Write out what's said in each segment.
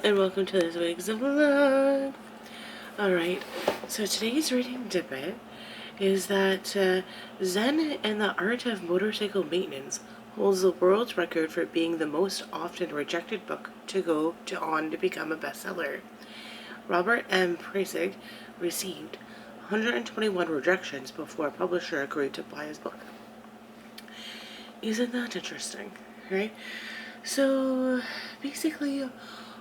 and welcome to this week's vlog. Alright, so today's reading Dippit is that Zen and the Art of Motorcycle Maintenance holds the world's record for being the most often rejected book to go on to become a bestseller. Robert M. Preissig received 121 rejections before a publisher agreed to buy his book. Isn't that interesting, right? So basically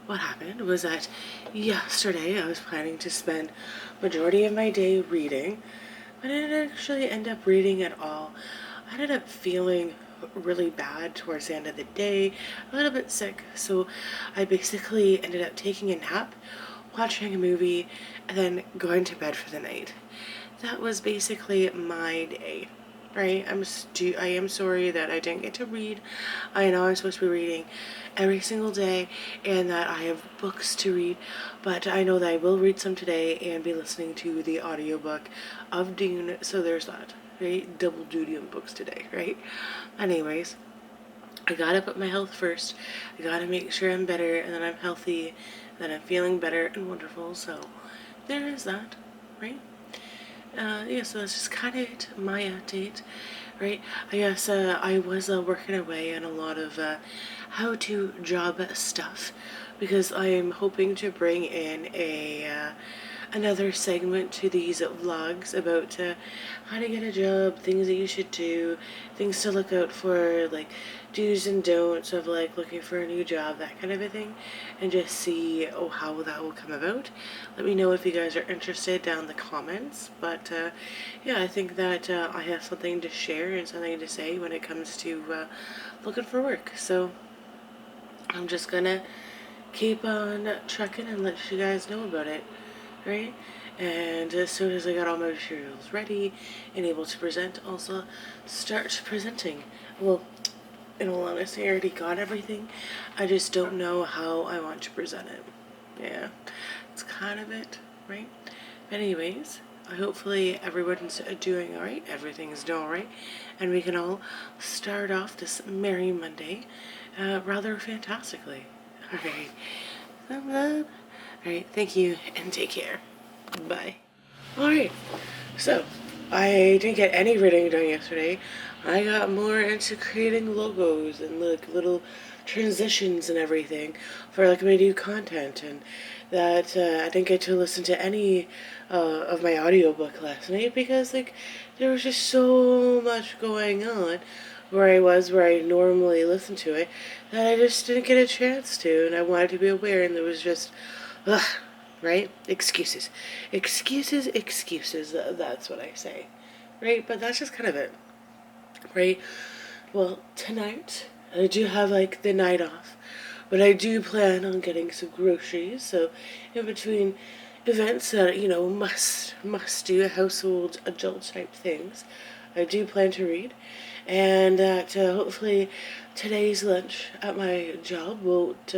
what happened was that yesterday I was planning to spend majority of my day reading, but I didn't actually end up reading at all. I ended up feeling really bad towards the end of the day, a little bit sick, so I basically ended up taking a nap, watching a movie, and then going to bed for the night. That was basically my day. Right, I am sorry that I didn't get to read. I know I'm supposed to be reading every single day and that I have books to read, but I know that I will read some today and be listening to the audiobook of Dune, so there's that, right? Double duty on books today, right? Anyways, I gotta put my health first. I gotta make sure I'm better and that I'm healthy, that I'm feeling better and wonderful, so there is that, right? Yeah, so that's just kind of it, my update, right? I guess I was working away on a lot of how-to job stuff because I am hoping to bring in another segment to these vlogs about how to get a job, things that you should do, things to look out for, like do's and don'ts of like looking for a new job, that kind of a thing, and just see how that will come about. Let me know if you guys are interested down in the comments, but yeah, I think that I have something to share and something to say when it comes to looking for work, so I'm just gonna keep on trucking and let you guys know about it, right? And as soon as I got all my materials ready and able to present, also start presenting. Well, in all honesty, I already got everything. I just don't know how I want to present it. Yeah, it's kind of it, right? But anyways, hopefully everyone's doing alright, everything's doing alright, and we can all start off this merry Monday rather fantastically. Alright, thumbs up. Alright, thank you and take care. Bye. Alright, so I didn't get any reading done yesterday. I got more into creating logos and like little transitions and everything for like my new content, and that I didn't get to listen to any of my audiobook last night because like there was just so much going on where I normally listen to it, that I just didn't get a chance to, and I wanted to be aware, and there was just right? Excuses. Excuses, excuses. That's what I say. Right? But that's just kind of it. Right? Well, tonight, I do have like the night off, but I do plan on getting some groceries, so in between events that, you know, must do household adult type things, I do plan to read, and that hopefully today's lunch at my job won't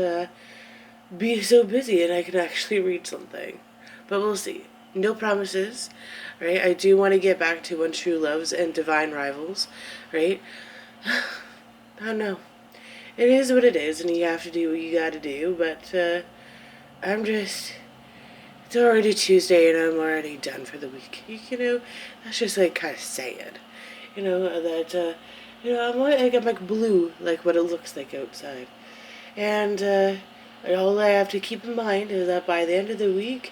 be so busy and I can actually read something. But we'll see. No promises, right? I do want to get back to When True Loves and Divine Rivals, right? I don't know. It is what it is, and you have to do what you gotta do, but it's already Tuesday and I'm already done for the week. You know, that's just like kind of sad. You know, that, you know, I'm like blue, like what it looks like outside. And, all I have to keep in mind is that by the end of the week,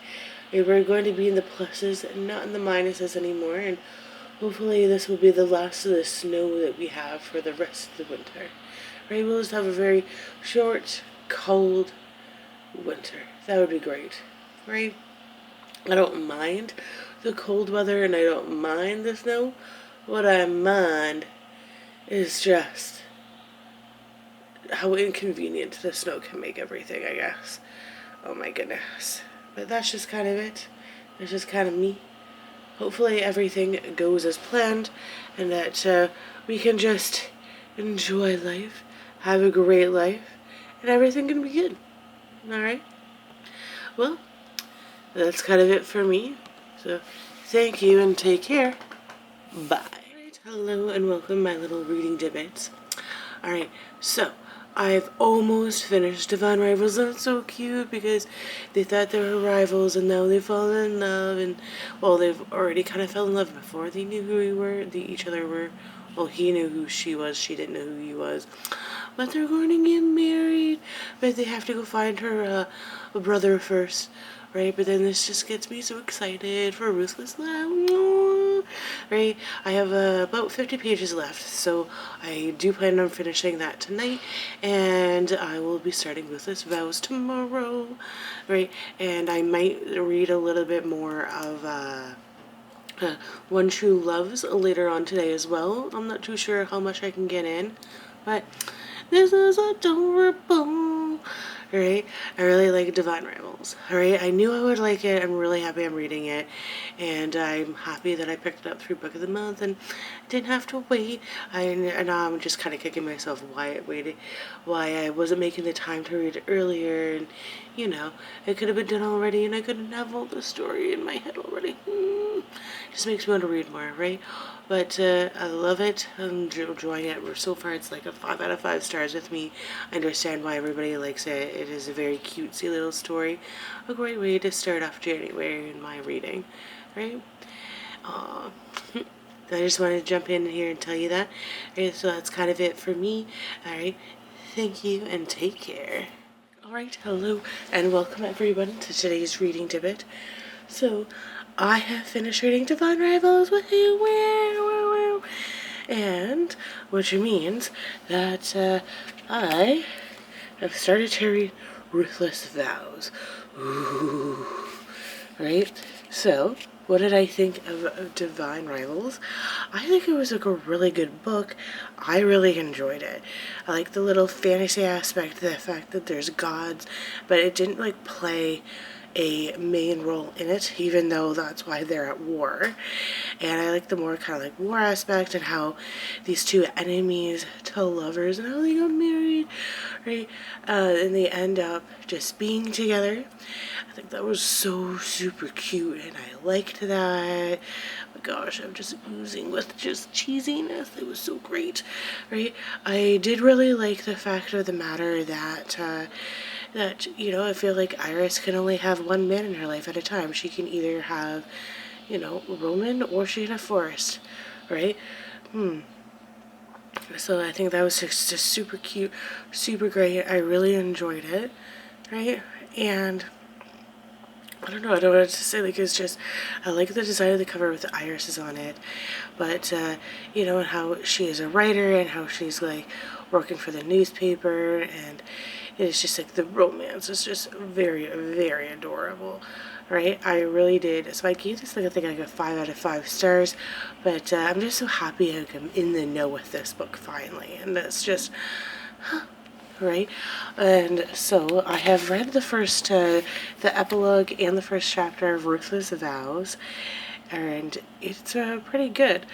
we're going to be in the pluses and not in the minuses anymore, and hopefully this will be the last of the snow that we have for the rest of the winter. Right, we'll just have a very short, cold winter. That would be great, right? I don't mind the cold weather and I don't mind the snow. What I mind is just how inconvenient the snow can make everything, I guess. Oh my goodness. But that's just kind of it. That's just kind of me. Hopefully everything goes as planned and that we can just enjoy life, have a great life, and everything can be good. Alright? Well, that's kind of it for me. So, thank you and take care. Bye. Alright, hello and welcome my little reading Dippits. Alright, so I've almost finished Divine Rivals. That's so cute because they thought they were rivals and now they fall in love. And well, they've already kind of fell in love before they knew who we were. Each other were. Well, he knew who she was. She didn't know who he was. But they're going to get married. But they have to go find her brother first, right? But then this just gets me so excited for Ruthless Vows, right? I have about 50 pages left, so I do plan on finishing that tonight, and I will be starting Ruthless Vows tomorrow, right? And I might read a little bit more of One True Loves later on today as well. I'm not too sure how much I can get in, but this is adorable. Right? I really like Divine Rivals. Alright? I knew I would like it. I'm really happy I'm reading it. And I'm happy that I picked it up through Book of the Month and didn't have to wait. And now I'm just kind of kicking myself why I wasn't making the time to read it earlier. And, you know, it could have been done already and I couldn't have all the story in my head already. Just makes me want to read more, right? But I love it. I'm enjoying it. So far, it's like a 5 out of 5 stars with me. I understand why everybody likes it. It is a very cutesy little story. A great way to start off January in my reading, right? I just wanted to jump in here and tell you that. Okay, so that's kind of it for me. All right. Thank you and take care. All right. Hello and welcome everyone to today's reading Dippit. So, I have finished reading Divine Rivals with you, and which means that I have started to read Ruthless Vows. Ooh. Right? So, what did I think of Divine Rivals? I think it was like a really good book. I really enjoyed it. I like the little fantasy aspect, the fact that there's gods, but it didn't like play a main role in it, even though that's why they're at war. And I like the more kind of like war aspect and how these two enemies to lovers and how they got married, right? And they end up just being together. I think that was so super cute and I liked that. Oh my gosh, I'm just oozing with just cheesiness. It was so great, right? I did really like the fact of the matter that you know, I feel like Iris can only have one man in her life at a time. She can either have, you know, Roman or she can have Forrest, right? So I think that was just super cute, super great. I really enjoyed it, right? And I don't know, I don't know what to say, like, it's just, I like the design of the cover with the irises on it, but, you know, and how she is a writer, and how she's, like, working for the newspaper, and it's just, like, the romance is just very, very adorable, right? I really did, so I gave this, like, I think, like, a 5 out of 5 stars, but, I'm just so happy I'm in the know with this book, finally, and it's just, right? And so I have read the epilogue and the first chapter of Ruthless Vows, and it's pretty good,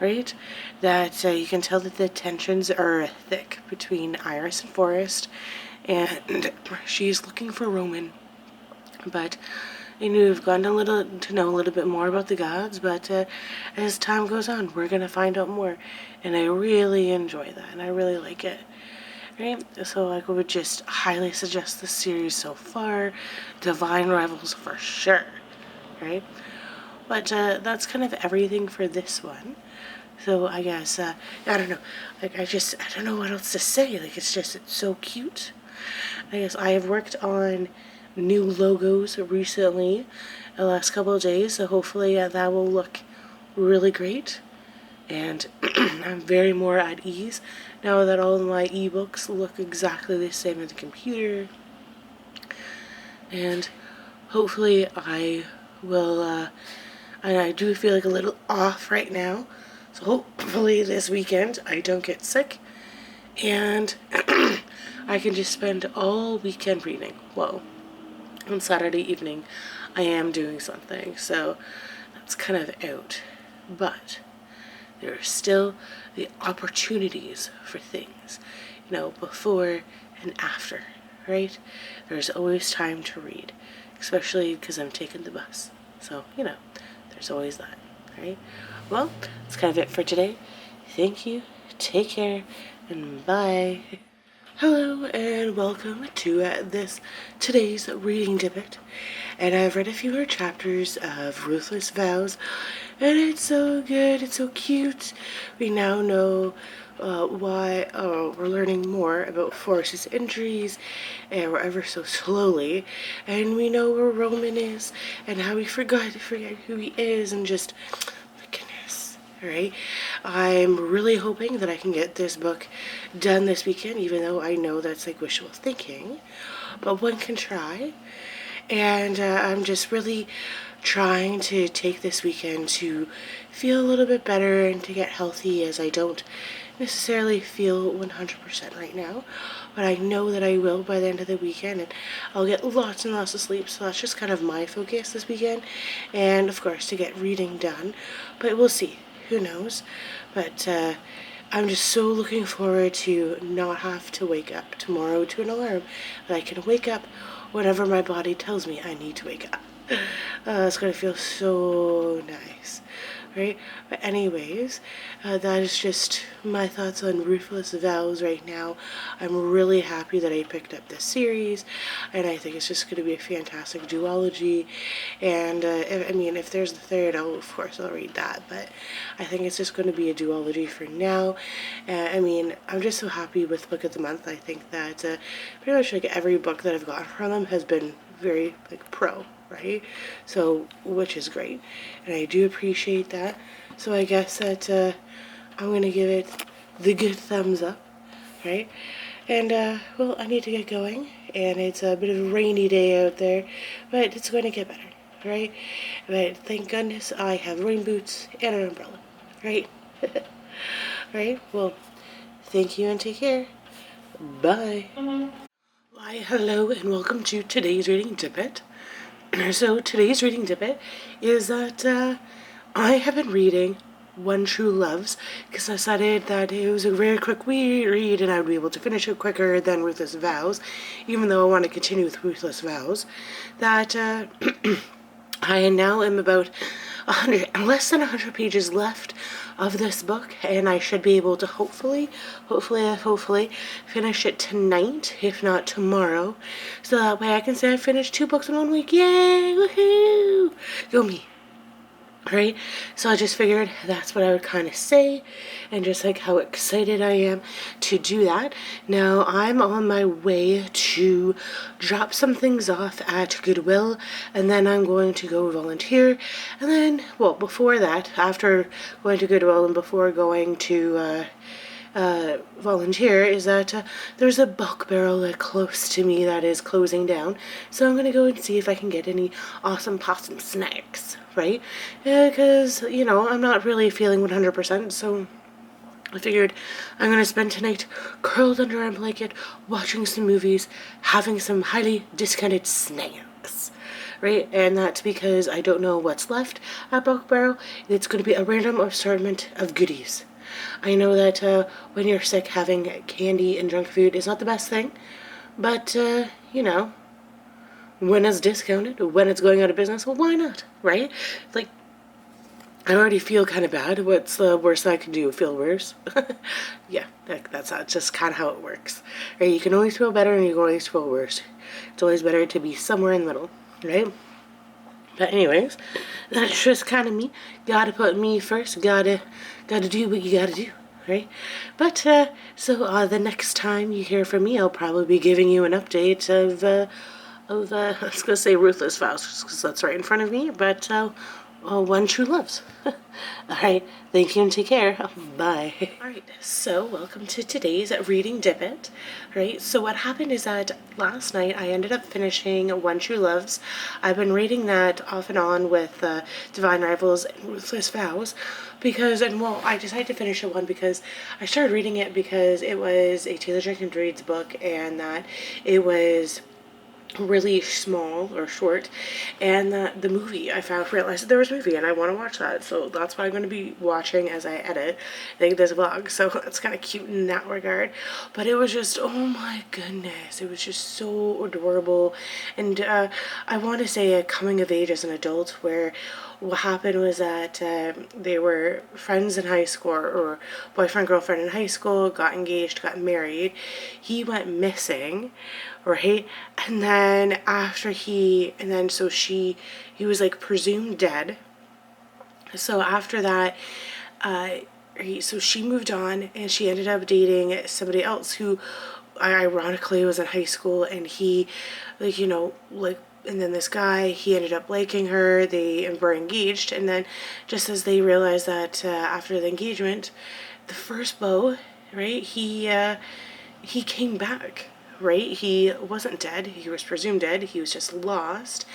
right? That you can tell that the tensions are thick between Iris and Forrest, and she's looking for Roman, but you know, we've gotten to know a little bit more about the gods, but as time goes on, we're gonna find out more, and I really enjoy that, and I really like it. Right? So I would just highly suggest the series so far. Divine Rivals for sure. Right? But that's kind of everything for this one. So I guess, I don't know. Like, I don't know what else to say. Like, it's so cute. I guess I have worked on new logos recently, the last couple of days. So hopefully that will look really great. And I'm very more at ease now that all of my ebooks look exactly the same as the computer. And hopefully I will, and I do feel like a little off right now, so hopefully this weekend I don't get sick and I can just spend all weekend reading. Well, on Saturday evening I am doing something, so that's kind of out, but there are still the opportunities for things, you know, before and after, right? There's always time to read, especially because I'm taking the bus. So, you know, there's always that, right? Well, that's kind of it for today. Thank you, take care, and bye. Hello and welcome to today's reading Dippit, and I've read a few more chapters of Ruthless Vows, and it's so good, it's so cute. We now know why we're learning more about Forrest's injuries, and we're ever so slowly, and we know where Roman is and how he forgot to forget who he is, and just goodness. Alright, I'm really hoping that I can get this book done this weekend, even though I know that's like wishful thinking, but one can try. And I'm just really trying to take this weekend to feel a little bit better and to get healthy, as I don't necessarily feel 100% right now, but I know that I will by the end of the weekend, and I'll get lots and lots of sleep. So that's just kind of my focus this weekend, and of course to get reading done, but we'll see, who knows. But I'm just so looking forward to not have to wake up tomorrow to an alarm, that I can wake up whenever my body tells me I need to wake up. It's gonna feel so nice, right? But anyways, that is just my thoughts on Ruthless Vows right now. I'm really happy that I picked up this series, and I think it's just going to be a fantastic duology. And if there's the third, of course I'll read that, but I think it's just going to be a duology for now. I'm just so happy with Book of the Month. I think that pretty much like every book that I've gotten from them has been very like pro, right? So, which is great, and I do appreciate that. So I guess that I'm gonna give it the good thumbs up, right? And well, I need to get going, and it's a bit of a rainy day out there, but it's going to get better, right? But thank goodness I have rain boots and an umbrella, right? Right? Well, thank you and take care. Bye. Why, hello and welcome to today's reading Dippit. So today's reading Dippit is that I have been reading One True Loves because I decided that it was a very quick read and I would be able to finish it quicker than Ruthless Vows, even though I want to continue with Ruthless Vows. That I now am about less than 100 pages left of this book, and I should be able to hopefully finish it tonight, if not tomorrow, so that way I can say I finished 2 books in 1 week. Yay! Woohoo! Go me. Right? So I just figured that's what I would kind of say, and just like how excited I am to do that. Now I'm on my way to drop some things off at Goodwill, and then I'm going to go volunteer, and then, well, before that, after going to Goodwill and before going to volunteer, is that there's a Book Barrel close to me that is closing down, so I'm gonna go and see if I can get any awesome possum snacks, right? Because I'm not really feeling 100%, so I figured I'm gonna spend tonight curled under a blanket watching some movies, having some highly discounted snacks, right? And that's because I don't know what's left at Book Barrel. It's going to be a random assortment of goodies. I know that when you're sick, having candy and junk food is not the best thing, but when it's discounted, when it's going out of business, well, why not, right? Like, I already feel kind of bad. What's the worst I can do? Feel worse? Yeah, that's just kind of how it works, right? You can always feel better and you can always feel worse. It's always better to be somewhere in the middle, right? But anyways, that's just kind of me. Gotta put me first. Gotta do what you gotta do, right? But so the next time you hear from me, I'll probably be giving you an update of I was gonna say Ruthless Vows because that's right in front of me. But One True Loves. Alright, thank you and take care. Bye. Alright, so welcome to today's reading Dippit. Right, so what happened is that last night I ended up finishing One True Loves. I've been reading that off and on with Divine Rivals and Ruthless Vows because, I decided to finish it because I started reading it because it was a Taylor Jenkins Reid's book, and that it was really small or short, and the movie I realized that there was a movie and I want to watch that, so that's what I'm going to be watching as I edit this vlog. So it's kind of cute in that regard, but it was just, oh my goodness, it was just so adorable. And I want to say a coming of age as an adult, where what happened was that they were friends in high school, or boyfriend girlfriend in high school, got engaged, got married. He went missing, right? And then he was like presumed dead. So after that, so she moved on and she ended up dating somebody else who ironically was in high school, and he, and then this guy, he ended up liking her. They were engaged, and then just as they realized that after the engagement, the first beau, right, he came back, right? He wasn't dead. He was presumed dead. He was just lost.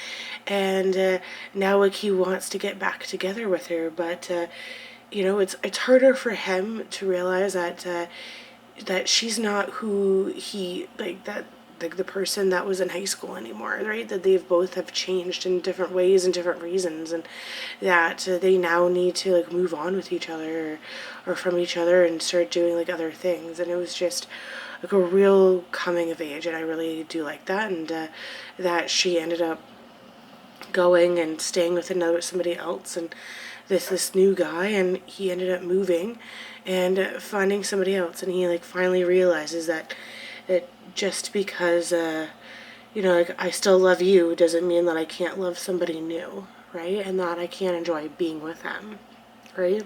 And now, like, he wants to get back together with her. But, it's harder for him to realize that she's not who the person that was in high school anymore, right? That they've both have changed in different ways and different reasons, and that they now need to like move on with each other, or from each other, and start doing like other things. And it was just like a real coming of age, and I really do like that. And that she ended up going and staying with somebody else, and this new guy, and he ended up moving and finding somebody else, and he like finally realizes that just because like I still love you doesn't mean that I can't love somebody new, right? And that I can't enjoy being with them, right?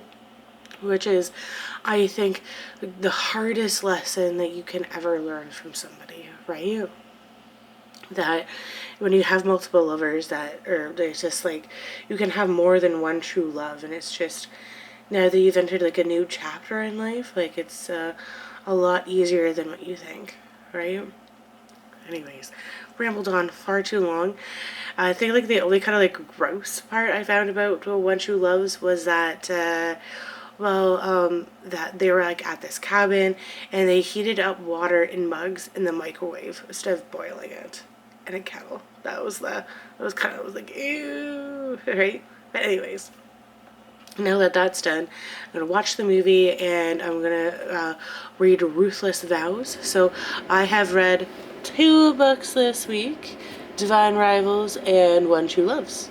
Which is, I think, the hardest lesson that you can ever learn from somebody, right? That when you have multiple lovers, there's just like, you can have more than one true love, and it's just, now that you've entered like a new chapter in life, like it's a lot easier than what you think, right? Anyways, rambled on far too long. I think like the only kind of like gross part I found about One True Loves was that that they were like at this cabin, and they heated up water in mugs in the microwave instead of boiling it in a kettle. That was kind of like, ew, right? But anyways, now that that's done, I'm going to watch the movie, and I'm going to read Ruthless Vows. So I have read 2 books this week, Divine Rivals and One True Loves.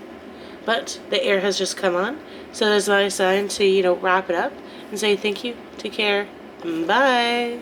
But the air has just come on, so that's my sign to, wrap it up and say thank you, take care, bye.